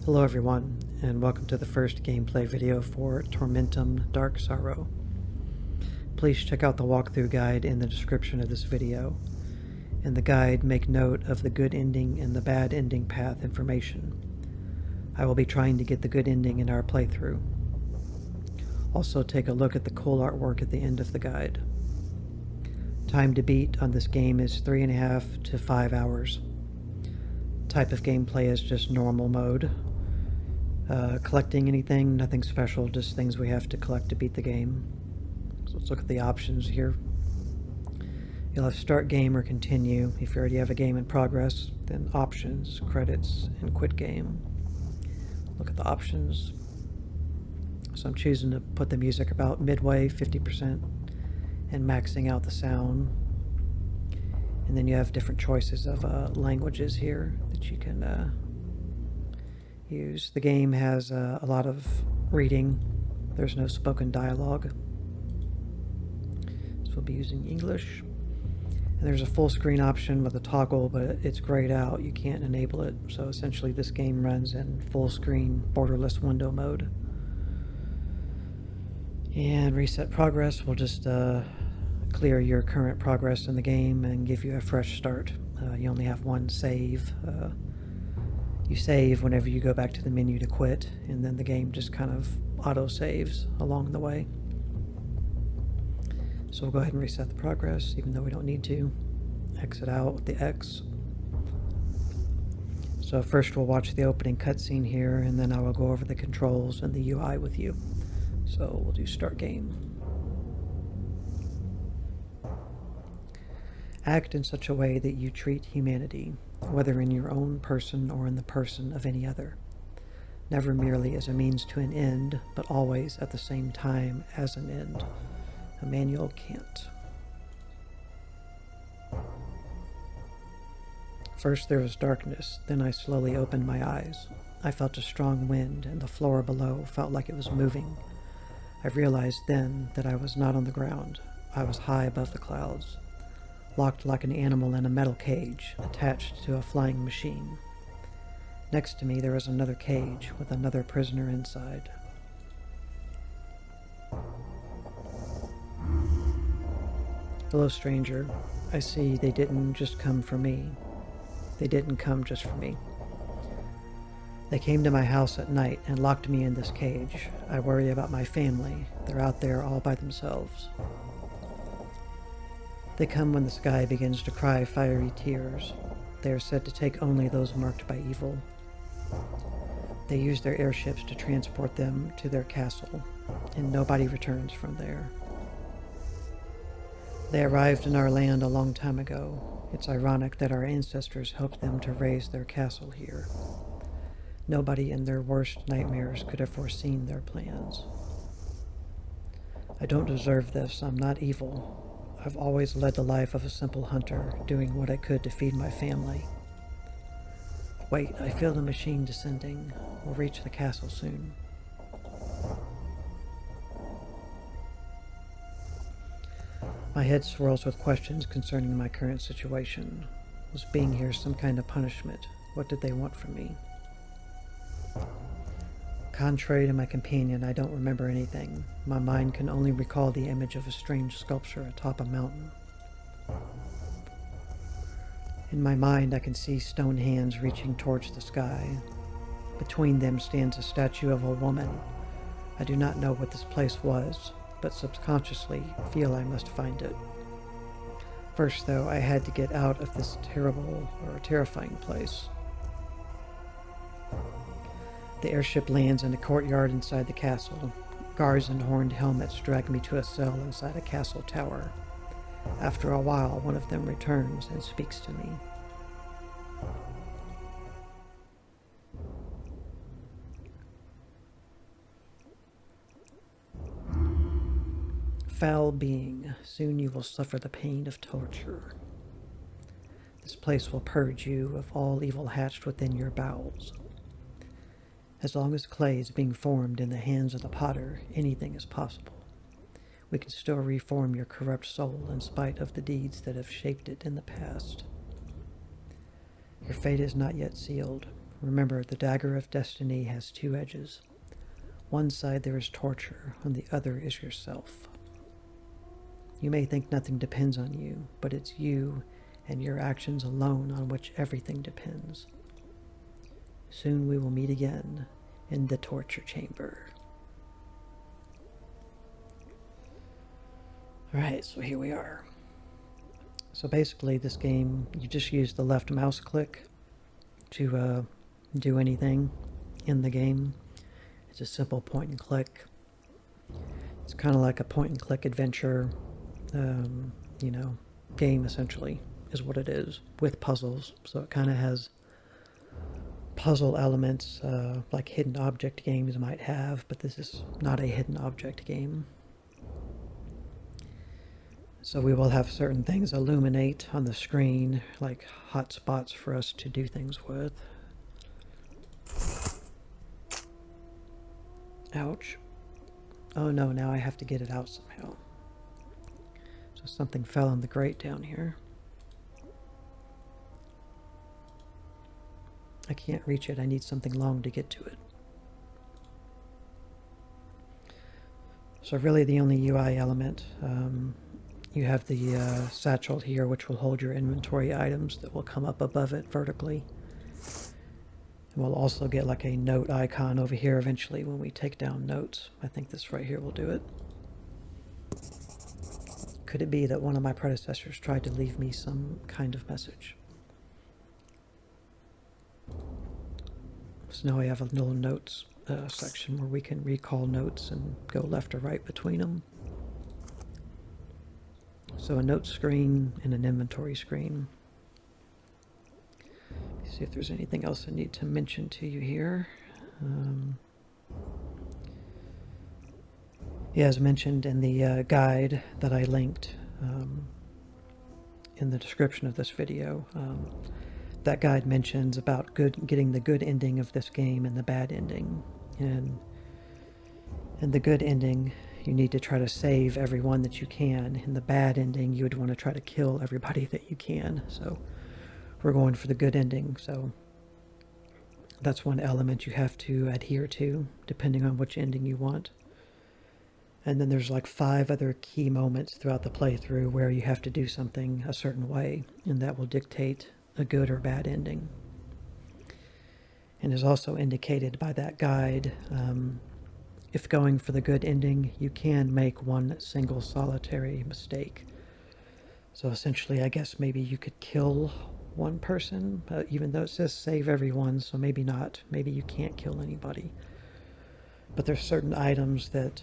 Hello everyone, and welcome to the first gameplay video for Tormentum Dark Sorrow. Please check out the walkthrough guide in the description of this video. In the guide, make note of the good ending and the bad ending path information. I will be trying to get the good ending in our playthrough. Also take a look at the cool artwork at the end of the guide. Time to beat on this game is 3.5 to 5 hours. Type of gameplay is just normal mode. Collecting anything, nothing special, just things we have to collect to beat the game. So let's look at the options here. You'll have start game or continue. If you already have a game in progress, then options, credits, and quit game. Look at the options. So I'm choosing to put the music about midway, 50%, and maxing out the sound. And then you have different choices of languages here that you can use. The game has a lot of reading. There's no spoken dialogue. So we'll be using English. And there's a full screen option with a toggle, but it's grayed out. You can't enable it. So essentially this game runs in full screen borderless window mode. And reset progress will just clear your current progress in the game and give you a fresh start. You only have one save. You save whenever you go back to the menu to quit, and then the game just kind of auto-saves along the way. So we'll go ahead and reset the progress, even though we don't need to. Exit out with the X. So first we'll watch the opening cutscene here, and then I will go over the controls and the UI with you. So we'll do start game. Act in such a way that you treat humanity, whether in your own person or in the person of any other, never merely as a means to an end, but always at the same time as an end. Immanuel Kant. First there was darkness, then I slowly opened my eyes. I felt a strong wind, and the floor below felt like it was moving. I realized then that I was not on the ground. I was high above the clouds, locked like an animal in a metal cage, attached to a flying machine. Next to me there was another cage with another prisoner inside. Hello, stranger. I see they didn't just come for me. They didn't come just for me. They came to my house at night and locked me in this cage. I worry about my family. They're out there all by themselves. They come when the sky begins to cry fiery tears. They are said to take only those marked by evil. They use their airships to transport them to their castle, and nobody returns from there. They arrived in our land a long time ago. It's ironic that our ancestors helped them to raise their castle here. Nobody in their worst nightmares could have foreseen their plans. I don't deserve this. I'm not evil. I've always led the life of a simple hunter, doing what I could to feed my family. Wait, I feel the machine descending. We'll reach the castle soon. My head swirls with questions concerning my current situation. Was being here some kind of punishment? What did they want from me? Contrary to my companion, I don't remember anything. My mind can only recall the image of a strange sculpture atop a mountain. In my mind, I can see stone hands reaching towards the sky. Between them stands a statue of a woman. I do not know what this place was, but subconsciously feel I must find it. First, though, I had to get out of this terrifying place. The airship lands in a courtyard inside the castle. Guards in horned helmets drag me to a cell inside a castle tower. After a while, one of them returns and speaks to me. Foul being, soon you will suffer the pain of torture. This place will purge you of all evil hatched within your bowels. As long as clay is being formed in the hands of the potter, anything is possible. We can still reform your corrupt soul in spite of the deeds that have shaped it in the past. Your fate is not yet sealed. Remember, the dagger of destiny has two edges. One side there is torture, on the other is yourself. You may think nothing depends on you, but it's you and your actions alone on which everything depends. Soon we will meet again in the torture chamber. Alright, so here we are. So basically this game, you just use the left mouse click to do anything in the game. It's a simple point and click. It's kind of like a point and click adventure, game essentially is what it is, with puzzles. So it kind of has puzzle elements like hidden object games might have, but this is not a hidden object game. So we will have certain things illuminate on the screen, like hot spots for us to do things with. Ouch. Oh no, now I have to get it out somehow. So something fell in the grate down here. I can't reach it. I need something long to get to it. So really the only UI element, you have the satchel here, which will hold your inventory items that will come up above it vertically. And we'll also get like a note icon over here eventually when we take down notes. I think this right here will do it. Could it be that one of my predecessors tried to leave me some kind of message? So now I have a little notes section where we can recall notes and go left or right between them. So a note screen and an inventory screen. See if there's anything else I need to mention to you here. Yeah, as mentioned in the guide that I linked in the description of this video, that guide mentions about getting the good ending of this game and the bad ending. And in the good ending, you need to try to save everyone that you can. In the bad ending, you would want to try to kill everybody that you can. So we're going for the good ending. So that's one element you have to adhere to, depending on which ending you want. And then there's like 5 other key moments throughout the playthrough where you have to do something a certain way, and that will dictate a good or bad ending. And is also indicated by that guide. If going for the good ending, you can make one single solitary mistake. So essentially, I guess maybe you could kill one person, even though it says save everyone, so maybe not. Maybe you can't kill anybody. But there's certain items that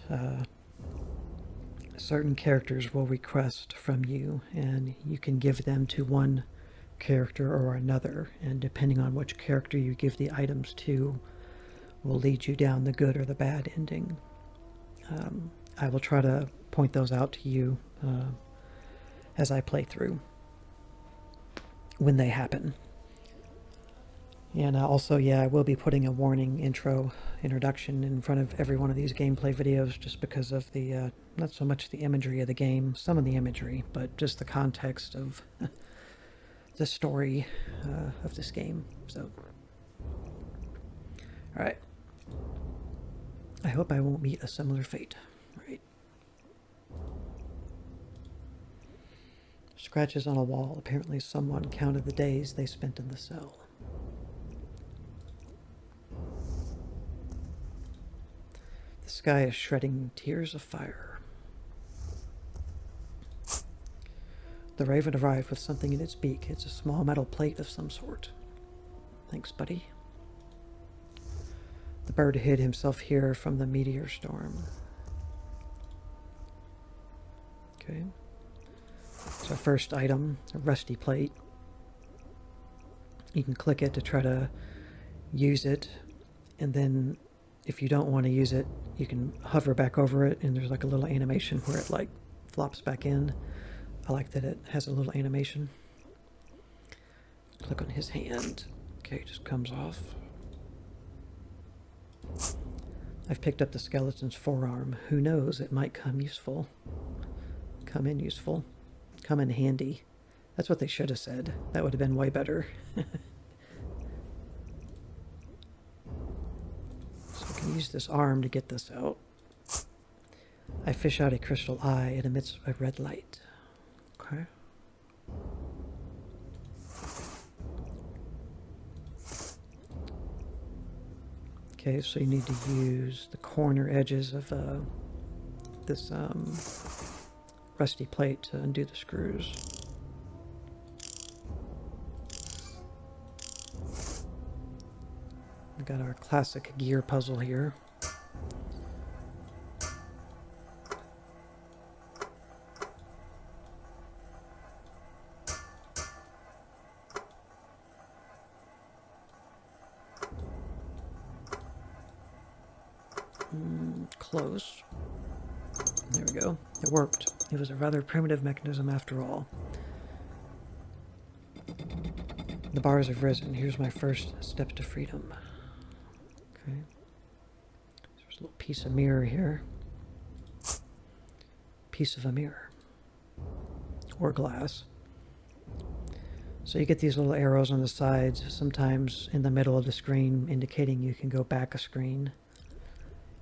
certain characters will request from you, and you can give them to one character or another, and depending on which character you give the items to will lead you down the good or the bad ending. I will try to point those out to you as I play through when they happen. And also, yeah, I will be putting a warning introduction in front of every one of these gameplay videos, just because of the, not so much the imagery of the game, some of the imagery, but just the context of the story of this game. So, alright. I hope I won't meet a similar fate. Right. Scratches on a wall. Apparently someone counted the days they spent in the cell. The sky is shredding tears of fire. The raven arrived with something in its beak. It's a small metal plate of some sort. Thanks, buddy. The bird hid himself here from the meteor storm. Okay. So our first item, a rusty plate. You can click it to try to use it, and then if you don't want to use it, you can hover back over it, and there's like a little animation where it like flops back in. I like that it has a little animation. Click on his hand. Okay, it just comes off. I've picked up the skeleton's forearm. Who knows, it might come useful. Come in useful. Come in handy. That's what they should have said. That would have been way better. use this arm to get this out. I fish out a crystal eye. It emits a red light. Okay. Okay, so you need to use the corner edges of this rusty plate to undo the screws. We've got our classic gear puzzle here. Close. There we go. It worked. It was a rather primitive mechanism after all. The bars have risen. Here's my first step to freedom. Okay. There's a little piece of mirror here. Piece of a mirror. Or glass. So you get these little arrows on the sides, sometimes in the middle of the screen, indicating you can go back a screen.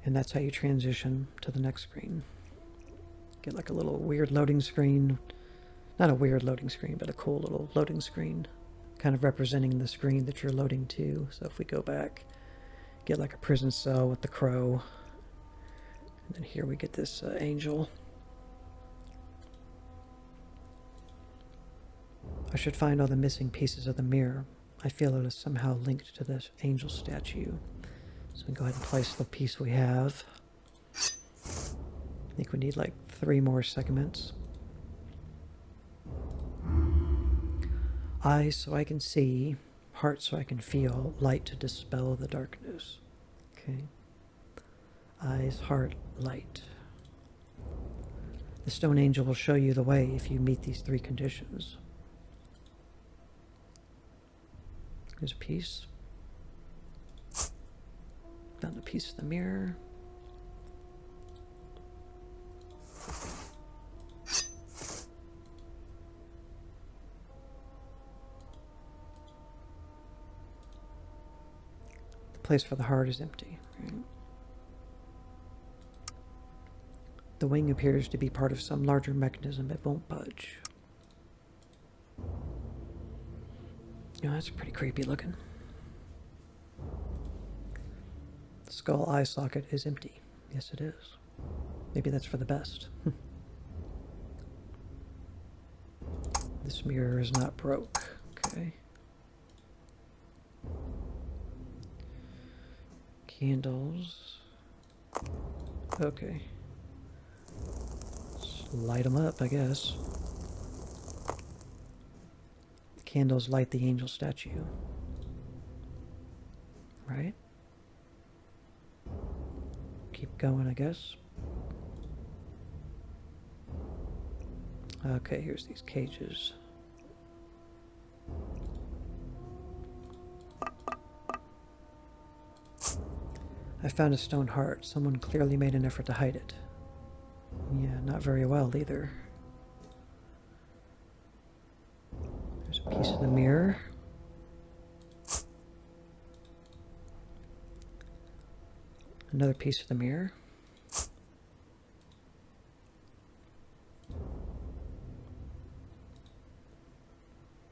And that's how you transition to the next screen. Get like a little weird loading screen. Not a weird loading screen, but a cool little loading screen. Kind of representing the screen that you're loading to. So if we go back, get like a prison cell with the crow. And then here we get this angel. I should find all the missing pieces of the mirror. I feel it is somehow linked to this angel statue. So we can go ahead and place the piece we have. I think we need like 3 more segments. Eyes so I can see, heart so I can feel, light to dispel the darkness. Okay. Eyes, heart, light. The stone angel will show you the way if you meet these 3 conditions. Here's a piece. Found a piece of the mirror. The place for the heart is empty. Right? The wing appears to be part of some larger mechanism. It won't budge. Oh, that's pretty creepy looking. The skull eye socket is empty. Yes, it is. Maybe that's for the best. This mirror is not broke. Okay. Candles. Okay. Let's light them up, I guess. Candles light the angel statue. Right? Keep going, I guess. Okay, here's these cages. I found a stone heart. Someone clearly made an effort to hide it. Yeah, not very well either. There's a piece of the mirror. Another piece of the mirror.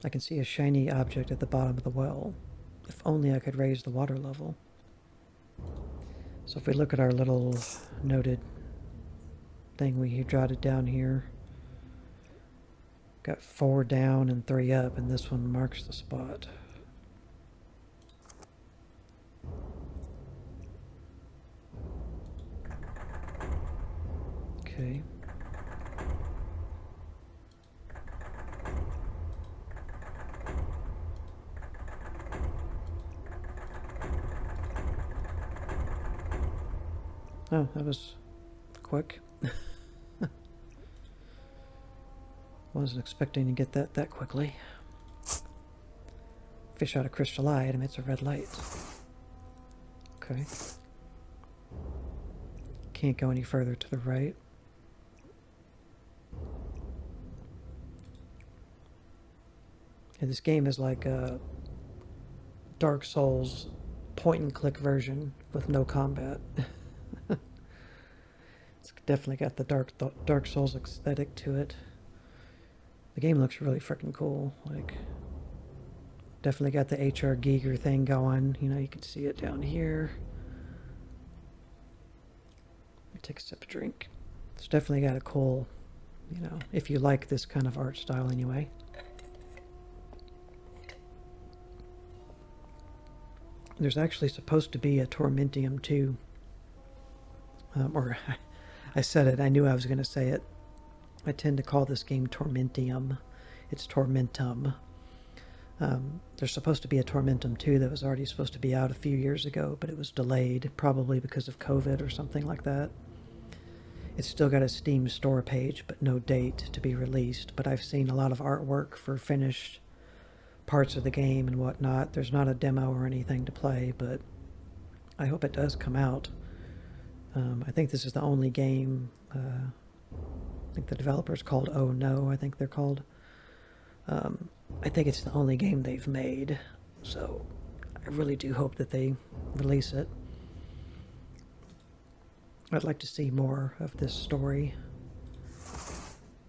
I can see a shiny object at the bottom of the well. If only I could raise the water level. So if we look at our little noted thing we jotted down here, got 4 down and 3 up, and this one marks the spot. Okay. Oh, that was quick. Wasn't expecting to get that quickly. Fish out a crystal eye, it emits a red light. Okay. Can't go any further to the right. Yeah, this game is like Dark Souls point and click version with no combat. It's definitely got the Dark Souls aesthetic to it. The game looks really freaking cool. Like, definitely got the HR Giger thing going. You know, you can see it down here. Let me take a sip of drink. It's definitely got a cool, you know, if you like this kind of art style anyway. There's actually supposed to be a Tormentum 2. Or I said it, I knew I was going to say it. I tend to call this game Tormentum. It's Tormentum. There's supposed to be a Tormentum 2 that was already supposed to be out a few years ago, but it was delayed, probably because of COVID or something like that. It's still got a Steam store page, but no date to be released. But I've seen a lot of artwork for finished parts of the game and whatnot. There's not a demo or anything to play, but I hope it does come out. I think this is the only game, I think the developer's called OhNoo, I think they're called. I think it's the only game they've made, so I really do hope that they release it. I'd like to see more of this story.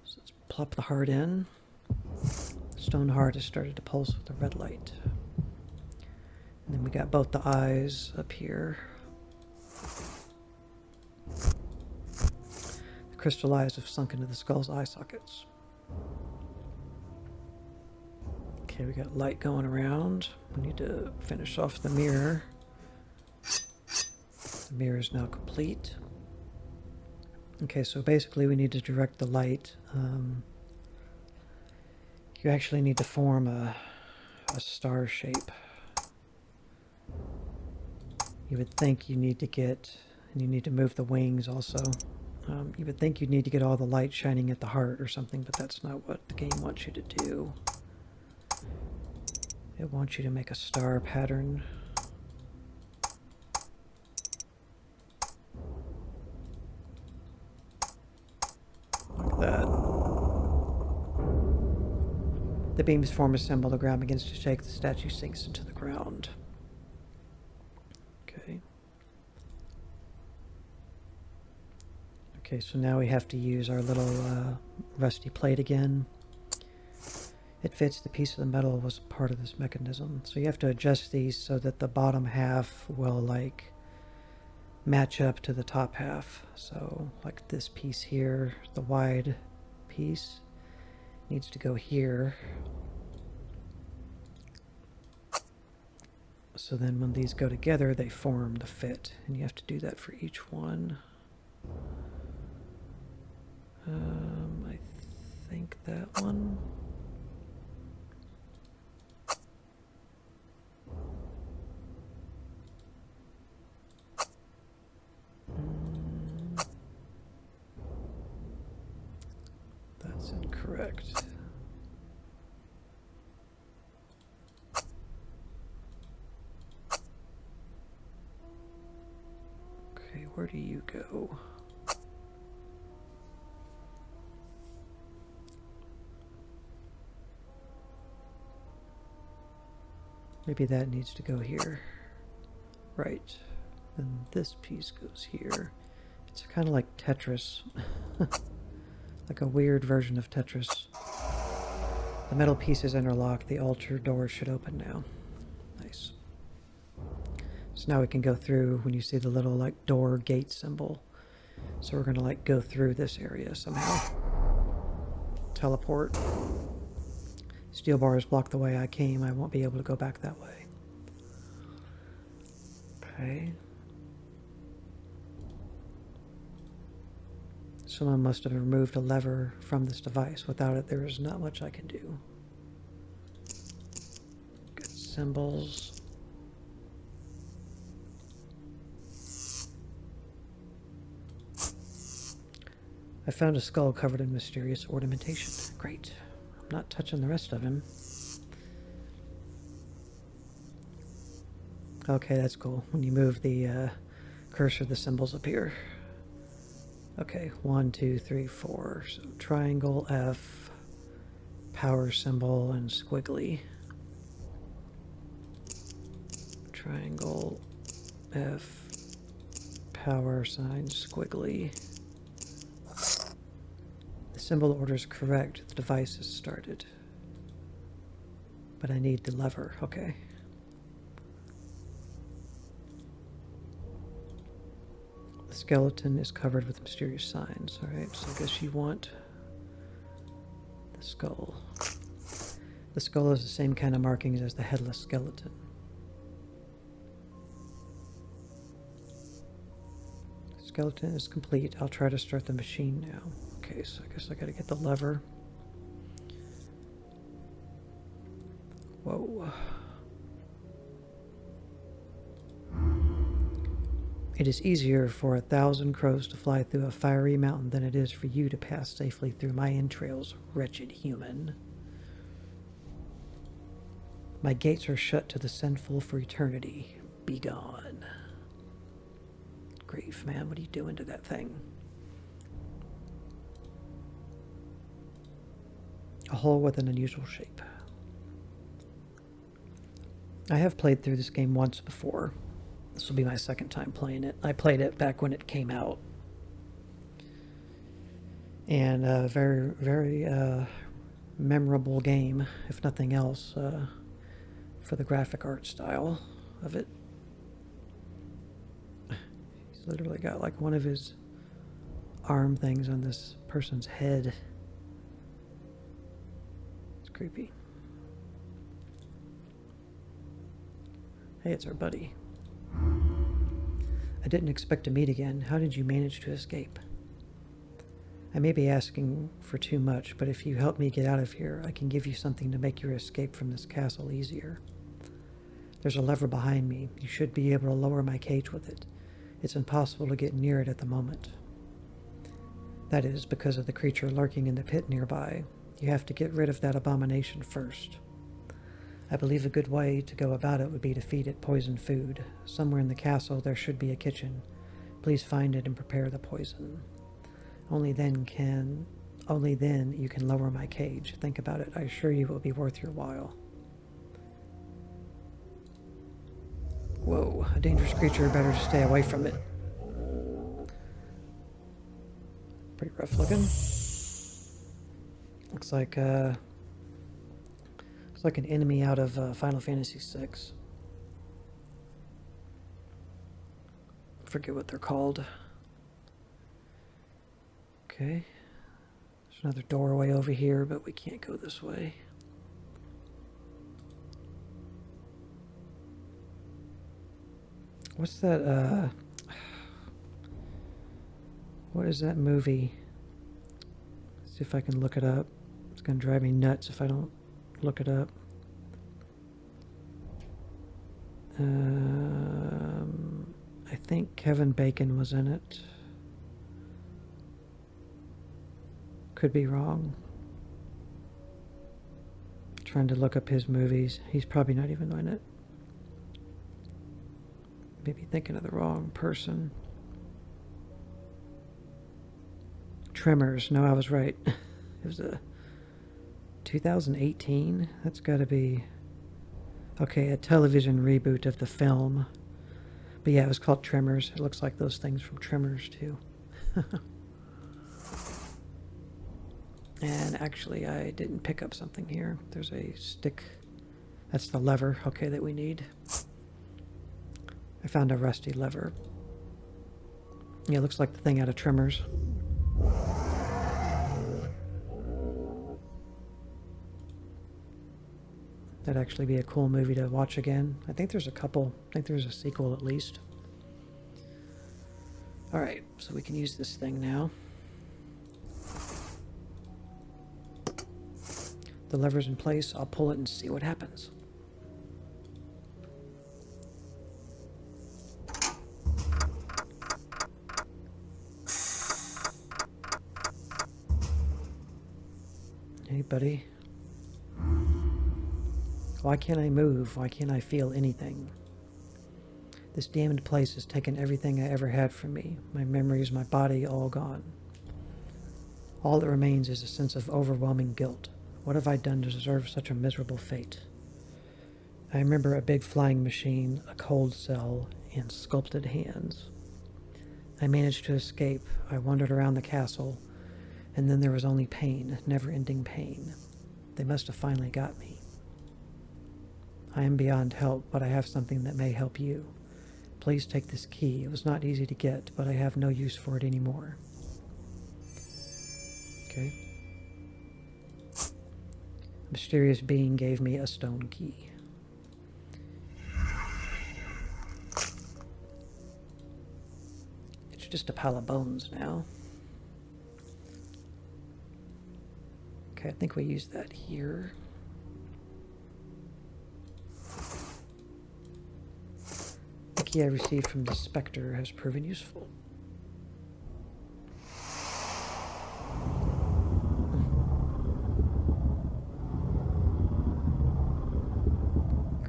So let's plop the heart in. Stone heart has started to pulse with the red light. And then we got both the eyes up here. The crystal eyes have sunk into the skull's eye sockets. Okay, we got light going around. We need to finish off the mirror. The mirror is now complete. Okay, so basically we need to direct the light. You actually need to form a star shape. You would think you need to get, and you need to move the wings also. You would think you'd need to get all the light shining at the heart or something, but that's not what the game wants you to do. It wants you to make a star pattern. Like that. The beams form a symbol. The ground begins to shake. The statue sinks into the ground. Okay. Okay, so now we have to use our little rusty plate again. It fits. The piece of the metal was part of this mechanism. So you have to adjust these so that the bottom half will like match up to the top half. So like this piece here, the wide piece, needs to go here. So then when these go together, they form the fit. And you have to do that for each one. I think that one. That's incorrect. Okay, where do you go? Maybe that needs to go here. Right. Then this piece goes here. It's kind of like Tetris. Like a weird version of Tetris. The metal pieces interlock. The altar door should open now. Nice. So now we can go through when you see the little like door gate symbol. So we're gonna like go through this area somehow. Teleport. Steel bars block the way I came. I won't be able to go back that way. Okay. Someone must have removed a lever from this device. Without it, there is not much I can do. Good symbols. I found a skull covered in mysterious ornamentation. Great. I'm not touching the rest of him. Okay, that's cool. When you move the cursor, the symbols appear. Okay, 1, 2, 3, 4. So triangle, F, power symbol, and squiggly. triangle, F, power sign, squiggly. The symbol order is correct. The device is started. But I need the lever. Okay. The skeleton is covered with mysterious signs. Alright, so I guess you want the skull. The skull has the same kind of markings as the headless skeleton. The skeleton is complete. I'll try to start the machine now. Okay, so I guess I gotta get the lever. Whoa. It is easier for 1,000 crows to fly through a fiery mountain than it is for you to pass safely through my entrails, wretched human. My gates are shut to the sinful for eternity. Be gone. Grief, man, what are you doing to that thing? A hole with an unusual shape. I have played through this game once before. This will be my second time playing it. I played it back when it came out. And a very, very memorable game, if nothing else, for the graphic art style of it. He's literally got like one of his arm things on this person's head. It's creepy. Hey, it's our buddy. I didn't expect to meet again. How did you manage to escape? I may be asking for too much, but if you help me get out of here, I can give you something to make your escape from this castle easier. There's a lever behind me. You should be able to lower my cage with it. It's impossible to get near it at the moment. That is because of the creature lurking in the pit nearby. You have to get rid of that abomination first. I believe a good way to go about it would be to feed it poisoned food. Somewhere in the castle there should be a kitchen. Please find it and prepare the poison. Only then you can lower my cage. Think about it. I assure you it will be worth your while. Whoa, a dangerous creature. Better to stay away from it. Pretty rough looking. Looks like an enemy out of Final Fantasy VI. Forget what they're called. Okay. There's another doorway over here, but we can't go this way. What's that, what is that movie? Let's see if I can look it up. It's gonna drive me nuts if I don't look it up. I think Kevin Bacon was in it. Could be wrong. Trying to look up his movies. He's probably not even in it. Maybe thinking of the wrong person. Tremors. No, I was right. It was a 2018. That's got to be... Okay, a television reboot of the film. But yeah, it was called Tremors. It looks like those things from Tremors, too. And actually, I didn't pick up something here. There's a stick. That's the lever, okay, that we need. I found a rusty lever. Yeah, it looks like the thing out of Tremors. That'd actually be a cool movie to watch again. I think there's a couple. I think there's a sequel at least. Alright, so we can use this thing now. The lever's in place. I'll pull it and see what happens. Hey, buddy. Why can't I move? Why can't I feel anything? This damned place has taken everything I ever had from me. My memories, my body, all gone. All that remains is a sense of overwhelming guilt. What have I done to deserve such a miserable fate? I remember a big flying machine, a cold cell, and sculpted hands. I managed to escape. I wandered around the castle, and then there was only pain, never-ending pain. They must have finally got me. I am beyond help, but I have something that may help you. Please take this key. It was not easy to get, but I have no use for it anymore. Okay. A mysterious being gave me a stone key. It's just a pile of bones now. Okay, I think we use that here. The key I received from the Spectre has proven useful.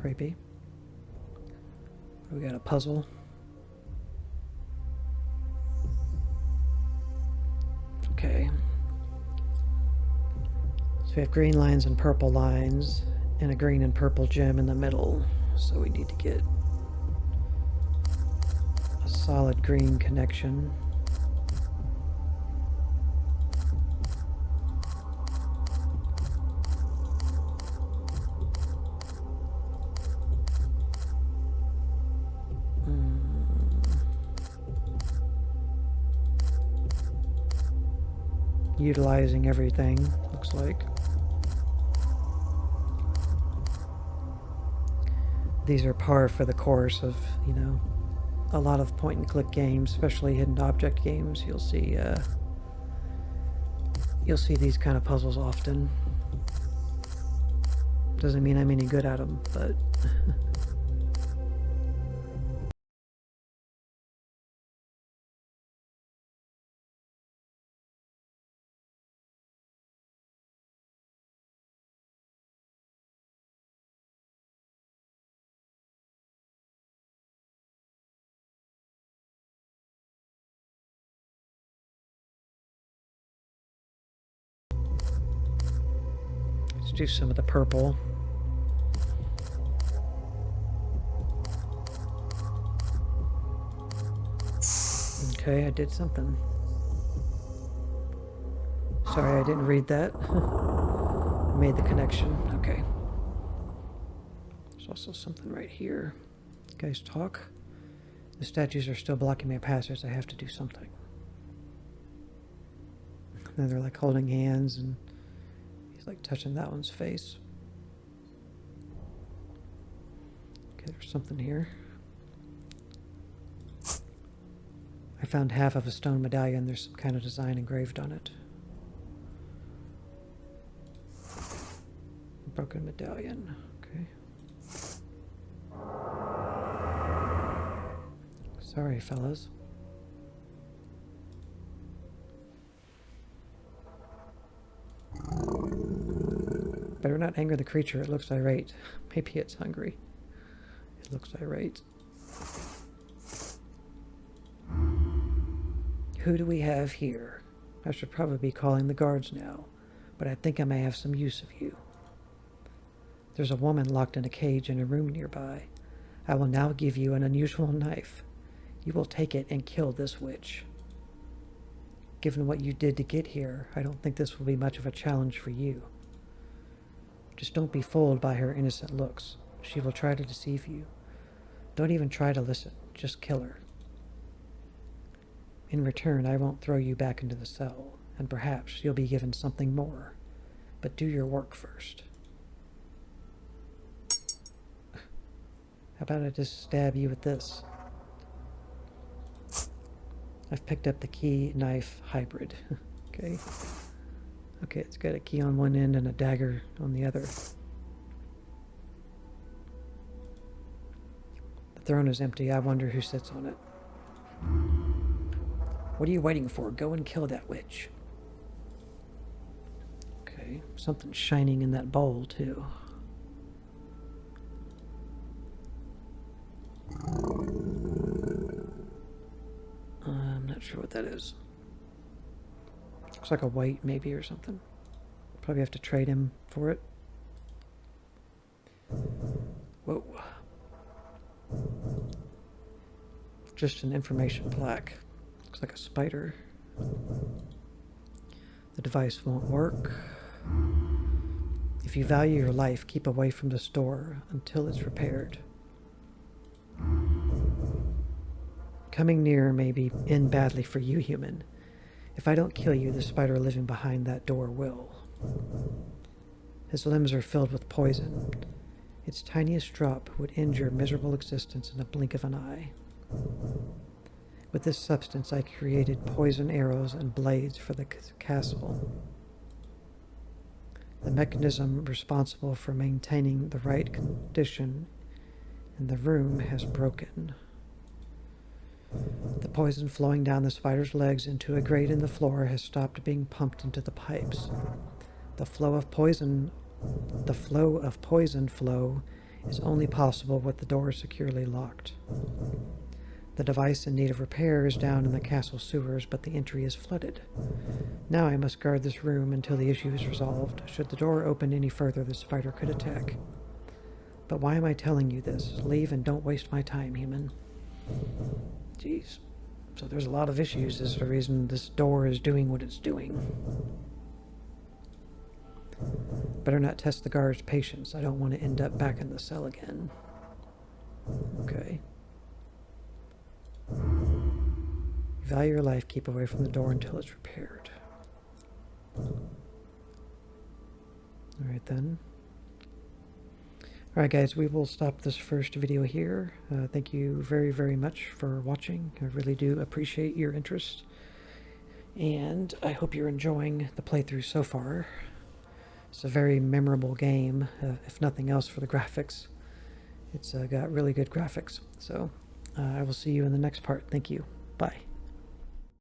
Creepy. We got a puzzle. Okay. So we have green lines and purple lines, and a green and purple gem in the middle. So we need to get a solid green connection. Utilizing everything, looks like. These are par for the course of, you know, a lot of point-and-click games, especially hidden object games. You'll see these kind of puzzles often. Doesn't mean I'm any good at them, but let's do some of the purple. Okay, I did something. Sorry, I didn't read that. I made the connection. Okay. There's also something right here. Guys, talk. The statues are still blocking my passage. I have to do something. And they're like holding hands, and he's like touching that one's face. Okay, there's something here. I found half of a stone medallion. There's some kind of design engraved on it. Broken medallion. Okay. Sorry, fellas. Better not anger the creature. It looks irate. Maybe it's hungry. It looks irate. Who do we have here? I should probably be calling the guards now, but I think I may have some use of you. There's a woman locked in a cage in a room nearby. I will now give you an unusual knife. You will take it and kill this witch. Given what you did to get here, I don't think this will be much of a challenge for you. Just don't be fooled by her innocent looks. She will try to deceive you. Don't even try to listen. Just kill her. In return, I won't throw you back into the cell, and perhaps you'll be given something more. But do your work first. How about I just stab you with this? I've picked up the key knife hybrid. Okay. Okay, it's got a key on one end and a dagger on the other. The throne is empty. I wonder who sits on it. What are you waiting for? Go and kill that witch. Okay, something's shining in that bowl, too. I'm not sure what that is. Looks like a white, maybe, or something. Probably have to trade him for it. Whoa. Just an information plaque. Looks like a spider. The device won't work. If you value your life, keep away from this door until it's repaired. Coming near may end badly for you, human. If I don't kill you, the spider living behind that door will. His limbs are filled with poison. Its tiniest drop would end your miserable existence in a blink of an eye. With this substance, I created poison arrows and blades for the castle. The mechanism responsible for maintaining the right condition in the room has broken. The poison flowing down the spider's legs into a grate in the floor has stopped being pumped into the pipes. The flow of poison flow is only possible with the door securely locked. The device in need of repair is down in the castle sewers, but the entry is flooded. Now I must guard this room until the issue is resolved. Should the door open any further, the spider could attack. But why am I telling you this? Leave and don't waste my time, human. Jeez. So there's a lot of issues. This is the reason this door is doing what it's doing. Better not test the guard's patience. I don't want to end up back in the cell again. Okay. Value your life, keep away from the door until it's repaired. Alright then. Alright guys, we will stop this first video here. Thank you very, very much for watching. I really do appreciate your interest. And I hope you're enjoying the playthrough so far. It's a very memorable game, if nothing else for the graphics. It's got really good graphics. So I will see you in the next part. Thank you. Bye.